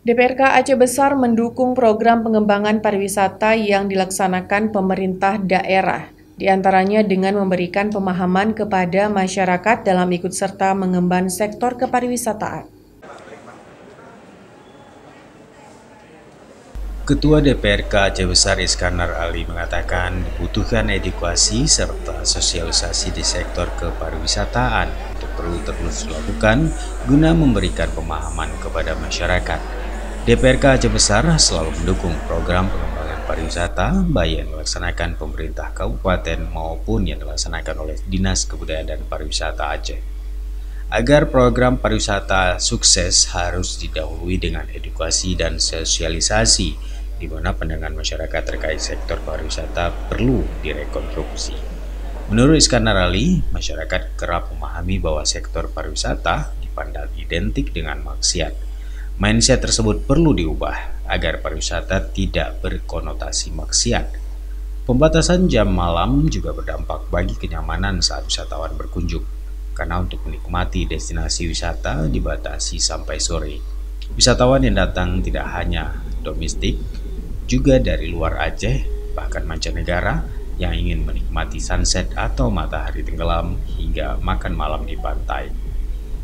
DPRK Aceh Besar mendukung program pengembangan pariwisata yang dilaksanakan pemerintah daerah, di antaranya dengan memberikan pemahaman kepada masyarakat dalam ikut serta mengemban sektor kepariwisataan. Ketua DPRK Aceh Besar Iskandar Ali mengatakan dibutuhkan edukasi serta sosialisasi di sektor kepariwisataan untuk perlu terus dilakukan guna memberikan pemahaman kepada masyarakat. DPRK Aceh Besar selalu mendukung program pengembangan pariwisata baik yang dilaksanakan pemerintah kabupaten maupun yang dilaksanakan oleh Dinas Kebudayaan dan Pariwisata Aceh. Agar program pariwisata sukses harus didahului dengan edukasi dan sosialisasi, di mana pandangan masyarakat terkait sektor pariwisata perlu direkonstruksi. Menurut Iskandar Ali, masyarakat kerap memahami bahwa sektor pariwisata dipandang identik dengan maksiat. Mindset tersebut perlu diubah agar pariwisata tidak berkonotasi maksiat. Pembatasan jam malam juga berdampak bagi kenyamanan saat wisatawan berkunjung, karena untuk menikmati destinasi wisata dibatasi sampai sore. Wisatawan yang datang tidak hanya domestik, juga dari luar Aceh, bahkan mancanegara yang ingin menikmati sunset atau matahari tenggelam hingga makan malam di pantai.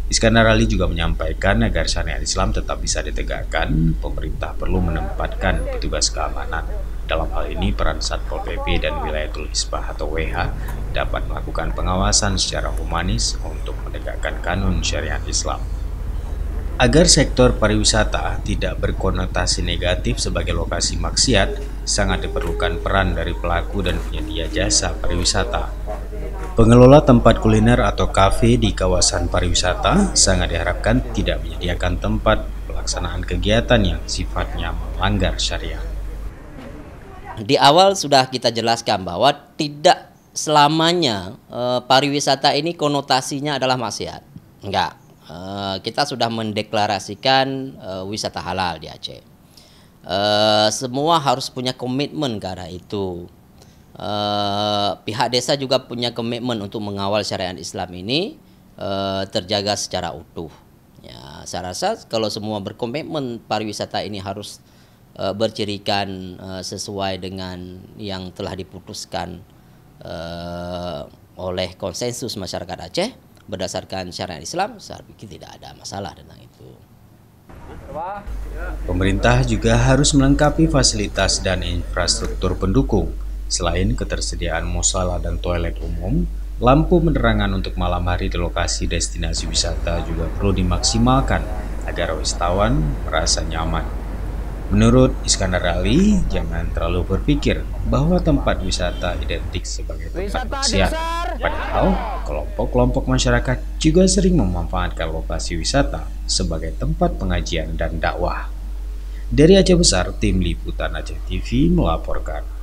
Iskandar Ali juga menyampaikan agar syariat Islam tetap bisa ditegakkan, pemerintah perlu menempatkan petugas keamanan. Dalam hal ini, peran Satpol PP dan Wilayatul Hisbah atau WH dapat melakukan pengawasan secara humanis untuk menegakkan kanun syariat Islam. Agar sektor pariwisata tidak berkonotasi negatif sebagai lokasi maksiat, sangat diperlukan peran dari pelaku dan penyedia jasa pariwisata. Pengelola tempat kuliner atau kafe di kawasan pariwisata sangat diharapkan tidak menyediakan tempat pelaksanaan kegiatan yang sifatnya melanggar syariat. Di awal sudah kita jelaskan bahwa tidak selamanya pariwisata ini konotasinya adalah maksiat. Enggak. Kita sudah mendeklarasikan wisata halal di Aceh. Semua harus punya komitmen ke arah itu. Pihak desa juga punya komitmen untuk mengawal syariat Islam ini terjaga secara utuh. Ya, saya rasa kalau semua berkomitmen pariwisata ini harus bercirikan sesuai dengan yang telah diputuskan oleh konsensus masyarakat Aceh berdasarkan syariat Islam, saya pikir tidak ada masalah tentang itu. Pemerintah juga harus melengkapi fasilitas dan infrastruktur pendukung. Selain ketersediaan musala dan toilet umum, lampu penerangan untuk malam hari di lokasi destinasi wisata juga perlu dimaksimalkan agar wisatawan merasa nyaman. Menurut Iskandar Ali, jangan terlalu berpikir bahwa tempat wisata identik sebagai tempat maksiat. Padahal, kelompok-kelompok masyarakat juga sering memanfaatkan lokasi wisata sebagai tempat pengajian dan dakwah. Dari Aceh Besar, Tim Liputan Aceh TV melaporkan.